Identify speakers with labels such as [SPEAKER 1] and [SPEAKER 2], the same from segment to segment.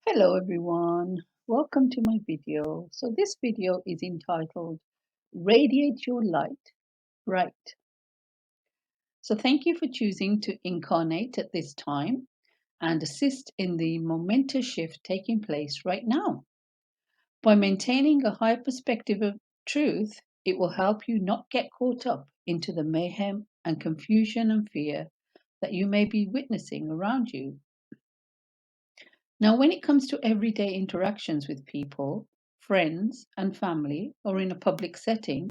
[SPEAKER 1] Hello everyone, welcome to my video. So this video is entitled Radiate Your Light Bright. So thank you for choosing to incarnate at this time and assist in the momentous shift taking place right now. By maintaining a high perspective of truth, it will help you not get caught up into the mayhem and confusion and fear that you may be witnessing around you. Now, when it comes to everyday interactions with people, friends, and family, or in a public setting,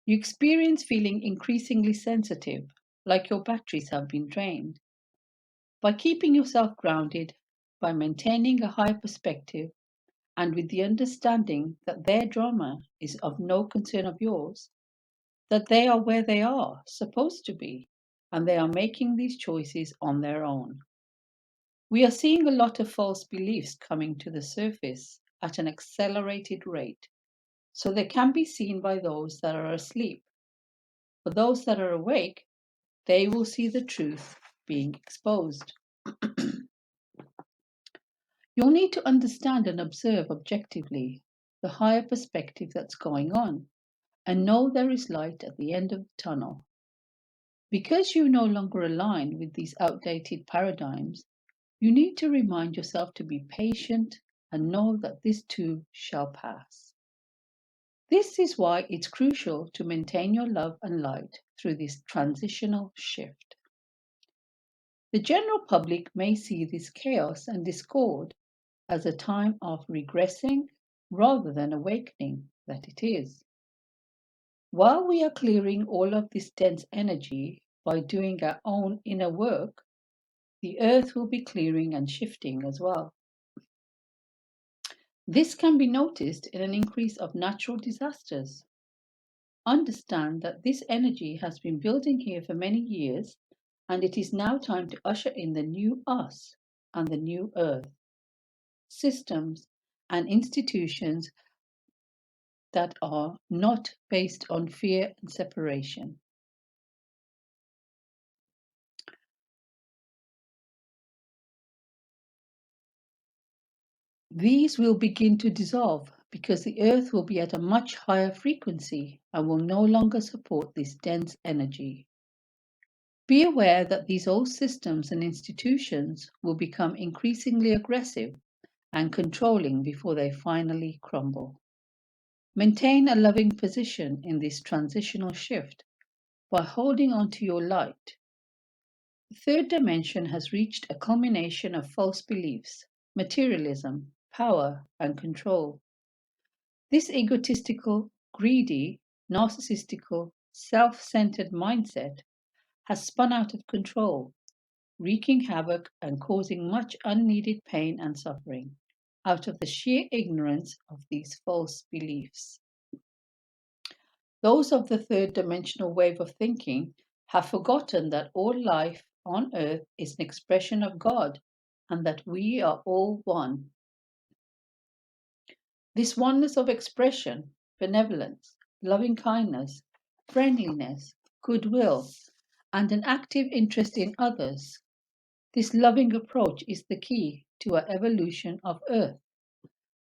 [SPEAKER 1] you experience feeling increasingly sensitive, like your batteries have been drained. By keeping yourself grounded, by maintaining a high perspective, and with the understanding that their drama is of no concern of yours, that they are where they are supposed to be, and they are making these choices on their own. We are seeing a lot of false beliefs coming to the surface at an accelerated rate, so they can be seen by those that are asleep. For those that are awake, they will see the truth being exposed. You'll need to understand and observe objectively the higher perspective that's going on and know there is light at the end of the tunnel. Because you no longer align with these outdated paradigms, you need to remind yourself to be patient and know that this too shall pass. This is why it's crucial to maintain your love and light through this transitional shift. The general public may see this chaos and discord as a time of regressing rather than awakening that it is. While we are clearing all of this dense energy by doing our own inner work, the earth will be clearing and shifting as well. This can be noticed in an increase of natural disasters. Understand that this energy has been building here for many years, and it is now time to usher in the new us and the new earth. Systems and institutions that are not based on fear and separation. These will begin to dissolve because the earth will be at a much higher frequency and will no longer support this dense energy. Be aware that these old systems and institutions will become increasingly aggressive and controlling before they finally crumble. Maintain a loving position in this transitional shift by holding on to your light. The third dimension has reached a culmination of false beliefs, materialism, power, and control. This egotistical, greedy, narcissistical, self-centered mindset has spun out of control, wreaking havoc and causing much unneeded pain and suffering out of the sheer ignorance of these false beliefs. Those of the third dimensional wave of thinking have forgotten that all life on earth is an expression of God and that we are all one. This oneness of expression, benevolence, loving kindness, friendliness, goodwill, and an active interest in others, this loving approach is the key to our evolution of Earth,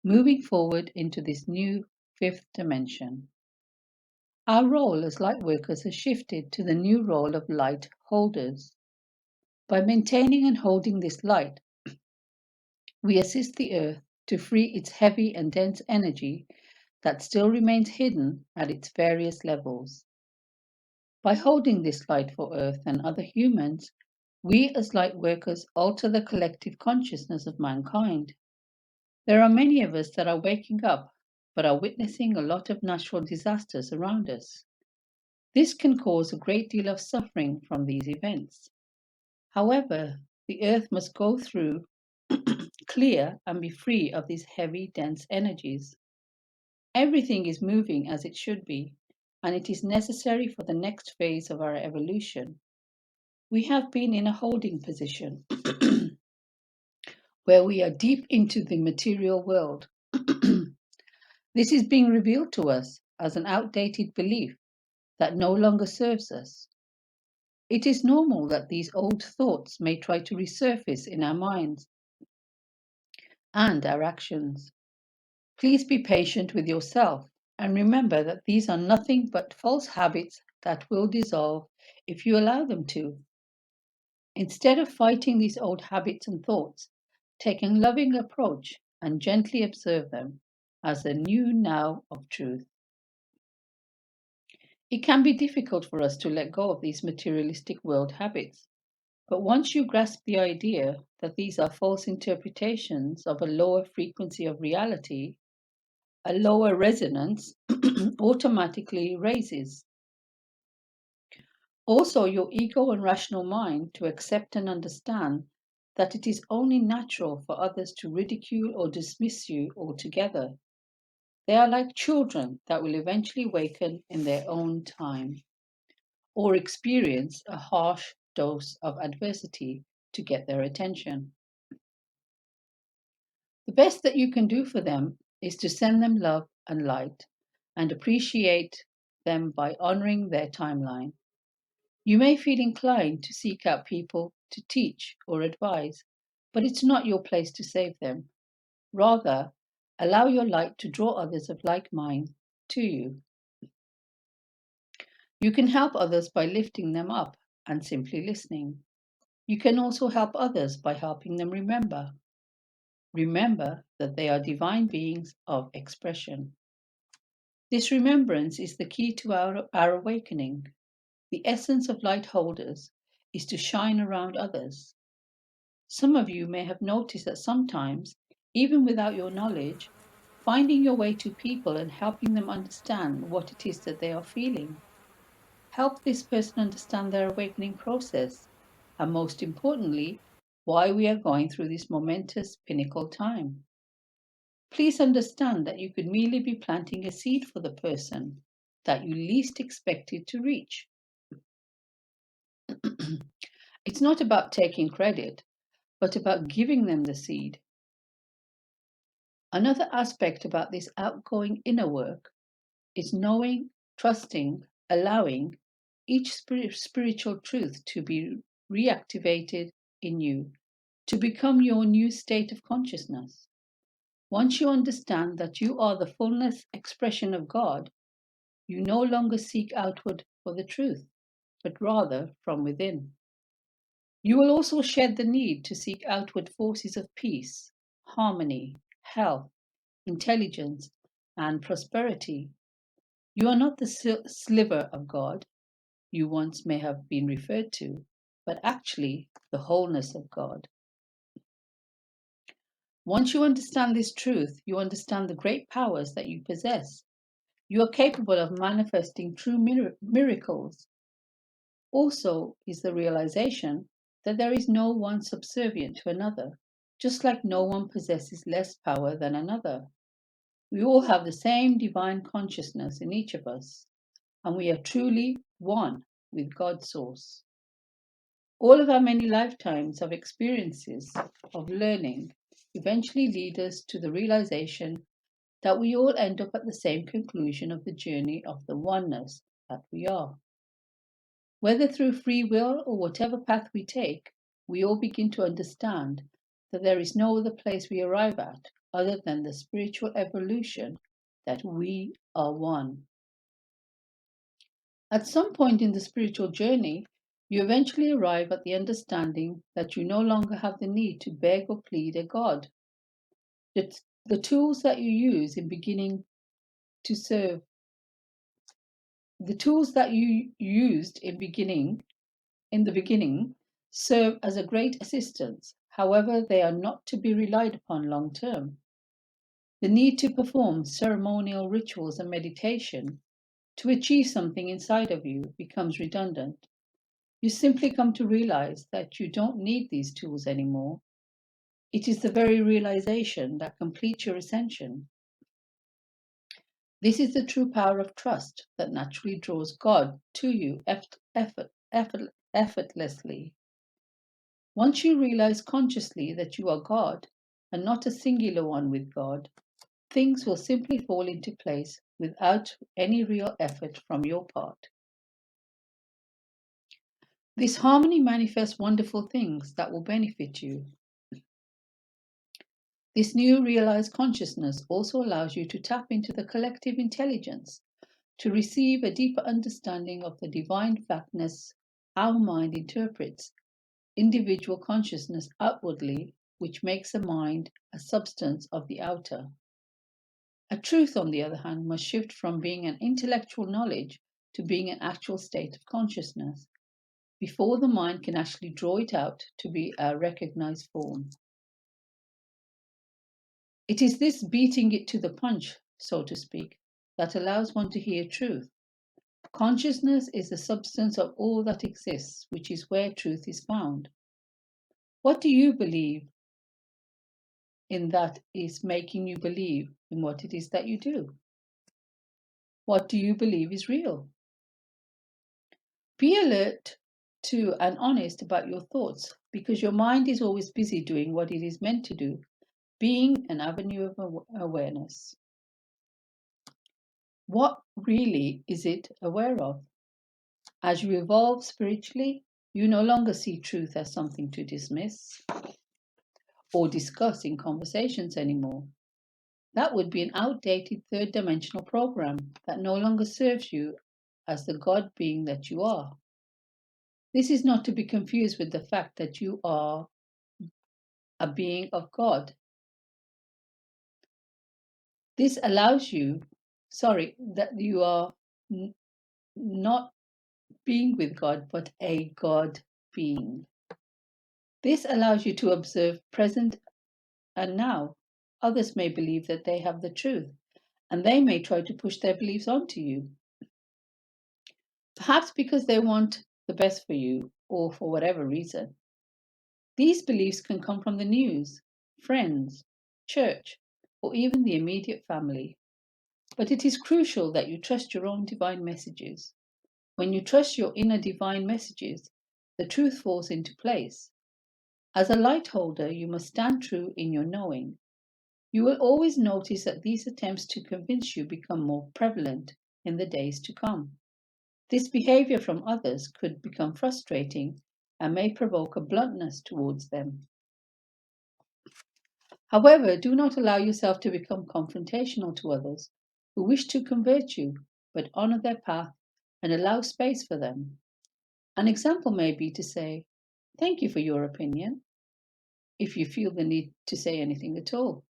[SPEAKER 1] moving forward into this new fifth dimension. Our role as light workers has shifted to the new role of light holders. By maintaining and holding this light, we assist the Earth to free its heavy and dense energy that still remains hidden at its various levels. By holding this light for Earth and other humans, we as light workers alter the collective consciousness of mankind. There are many of us that are waking up but are witnessing a lot of natural disasters around us. This can cause a great deal of suffering from these events. However, the Earth must go through, clear, and be free of these heavy, dense energies. Everything is moving as it should be, and it is necessary for the next phase of our evolution. We have been in a holding position where we are deep into the material world. This is being revealed to us as an outdated belief that no longer serves us. It is normal that these old thoughts may try to resurface in our minds and our actions. Please be patient with yourself and remember that these are nothing but false habits that will dissolve if you allow them to. Instead of fighting these old habits and thoughts, take a loving approach and gently observe them as the new now of truth. It can be difficult for us to let go of these materialistic world habits, but once you grasp the idea that these are false interpretations of a lower frequency of reality, a lower resonance automatically raises. Also, your ego and rational mind to accept and understand that it is only natural for others to ridicule or dismiss you altogether. They are like children that will eventually waken in their own time or experience a harsh dose of adversity to get their attention. The best that you can do for them is to send them love and light and appreciate them by honoring their timeline. You may feel inclined to seek out people to teach or advise, but it's not your place to save them. Rather, allow your light to draw others of like mind to you. You can help others by lifting them up and simply listening. You can also help others by helping them remember. Remember that they are divine beings of expression. This remembrance is the key to our awakening. The essence of light holders is to shine around others. Some of you may have noticed that sometimes, even without your knowledge, finding your way to people and helping them understand what it is that they are feeling. Help this person understand their awakening process, and most importantly, why we are going through this momentous pinnacle time. Please understand that you could merely be planting a seed for the person that you least expected to reach. It's not about taking credit, but about giving them the seed. Another aspect about this outgoing inner work is knowing, trusting, allowing each spiritual truth to be reactivated in you, to become your new state of consciousness. Once you understand that you are the fullness expression of God, you no longer seek outward for the truth, but rather from within. You will also shed the need to seek outward forces of peace, harmony, health, intelligence, and prosperity. You are not the sliver of God you once may have been referred to, but actually the wholeness of God. Once you understand this truth, you understand the great powers that you possess. You are capable of manifesting true miracles. Also, is the realization that there is no one subservient to another, just like no one possesses less power than another. We all have the same divine consciousness in each of us, and we are truly one with God's source. All of our many lifetimes of experiences of learning eventually lead us to the realization that we all end up at the same conclusion of the journey of the oneness that we are. Whether through free will or whatever path we take, we all begin to understand that there is no other place we arrive at other than the spiritual evolution that we are one. At some point in the spiritual journey, you eventually arrive at the understanding that you no longer have the need to beg or plead a God. The tools that you use in beginning to serve, the tools that you used in the beginning serve as a great assistance. However, they are not to be relied upon long term. The need to perform ceremonial rituals and meditation to achieve something inside of you becomes redundant. You simply come to realize that you don't need these tools anymore. It is the very realization that completes your ascension. This is the true power of trust that naturally draws God to you effortlessly. Once you realize consciously that you are God and not a singular one with God, things will simply fall into place without any real effort from your part. This harmony manifests wonderful things that will benefit you. This new realized consciousness also allows you to tap into the collective intelligence to receive a deeper understanding of the divine factness our mind interprets individual consciousness outwardly, which makes a mind a substance of the outer. A truth, on the other hand, must shift from being an intellectual knowledge to being an actual state of consciousness before the mind can actually draw it out to be a recognized form. It is this beating it to the punch, so to speak, that allows one to hear truth. Consciousness is the substance of all that exists, which is where truth is found. What do you believe in that is making you believe in what it is that you do? What do you believe is real? Be alert to and honest about your thoughts because your mind is always busy doing what it is meant to do, being an avenue of awareness. What really is it aware of? As you evolve spiritually, you no longer see truth as something to dismiss or discuss in conversations anymore. That would be an outdated third dimensional program that no longer serves you as the God being that you are. This is not to be confused with the fact that you are a being of God. This allows you, that you are not being with God, but a God being. This allows you to observe present and now. Others may believe that they have the truth, and they may try to push their beliefs onto you. Perhaps because they want the best for you, or for whatever reason. These beliefs can come from the news, friends, church, or even the immediate family. But it is crucial that you trust your own divine messages. When you trust your inner divine messages, the truth falls into place. As a light holder, you must stand true in your knowing. You will always notice that these attempts to convince you become more prevalent in the days to come. This behavior from others could become frustrating and may provoke a bluntness towards them. However, do not allow yourself to become confrontational to others who wish to convert you, but honor their path and allow space for them. An example may be to say, "Thank you for your opinion," if you feel the need to say anything at all.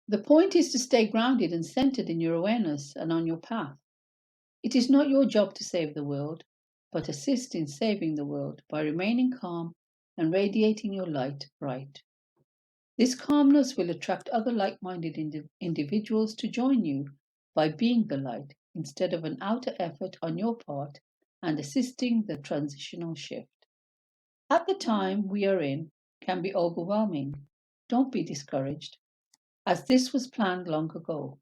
[SPEAKER 1] The point is to stay grounded and centered in your awareness and on your path. It is not your job to save the world, but assist in saving the world by remaining calm and radiating your light bright. This calmness will attract other like minded individuals to join you by being the light instead of an outer effort on your part and assisting the transitional shift. At the time we are in can be overwhelming. Don't be discouraged, as this was planned long ago.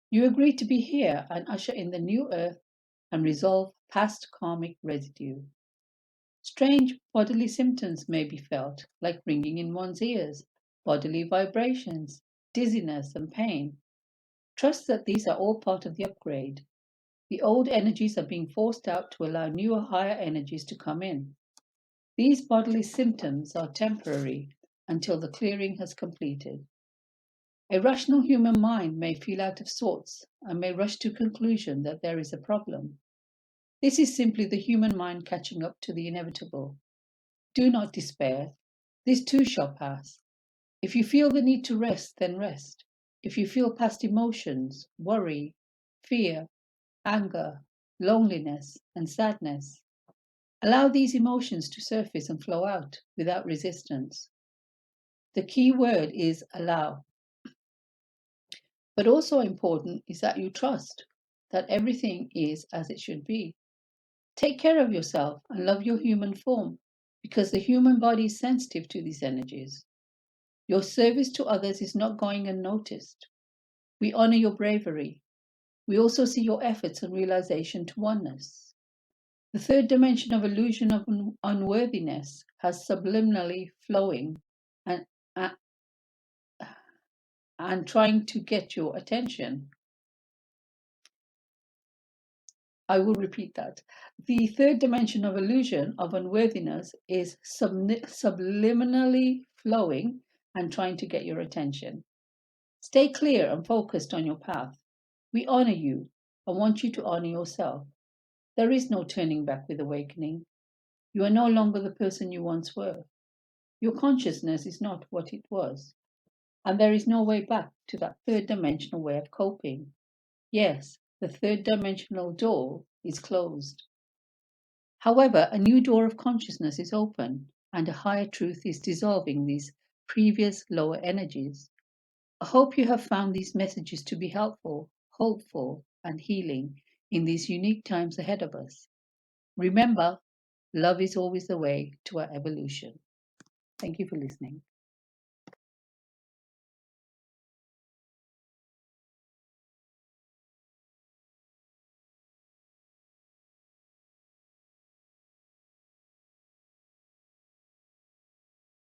[SPEAKER 1] You agreed to be here and usher in the new earth and resolve past karmic residue. Strange bodily symptoms may be felt, like ringing in one's ears, bodily vibrations, dizziness, and pain. Trust that these are all part of the upgrade. The old energies are being forced out to allow newer, higher energies to come in. These bodily symptoms are temporary until the clearing has completed. A rational human mind may feel out of sorts and may rush to conclusion that there is a problem. This is simply the human mind catching up to the inevitable. Do not despair. This too shall pass. If you feel the need to rest, then rest. If you feel past emotions, worry, fear, anger, loneliness, and sadness, allow these emotions to surface and flow out without resistance. The key word is allow. But also important is that you trust that everything is as it should be. Take care of yourself and love your human form because the human body is sensitive to these energies. Your service to others is not going unnoticed. We honor your bravery. We also see your efforts and realization to oneness. The third dimension of illusion of unworthiness has subliminally flowing and, and trying to get your attention. I will repeat that. The third dimension of illusion of unworthiness is subliminally flowing and trying to get your attention. Stay clear and focused on your path. We honor you and want you to honor yourself. There is no turning back with awakening. You are no longer the person you once were. Your consciousness is not what it was. And there is no way back to that third dimensional way of coping. Yes, the third dimensional door is closed. However, a new door of consciousness is open, and a higher truth is dissolving these previous lower energies. I hope you have found these messages to be helpful, hopeful, and healing in these unique times ahead of us. Remember, love is always the way to our evolution. Thank you for listening.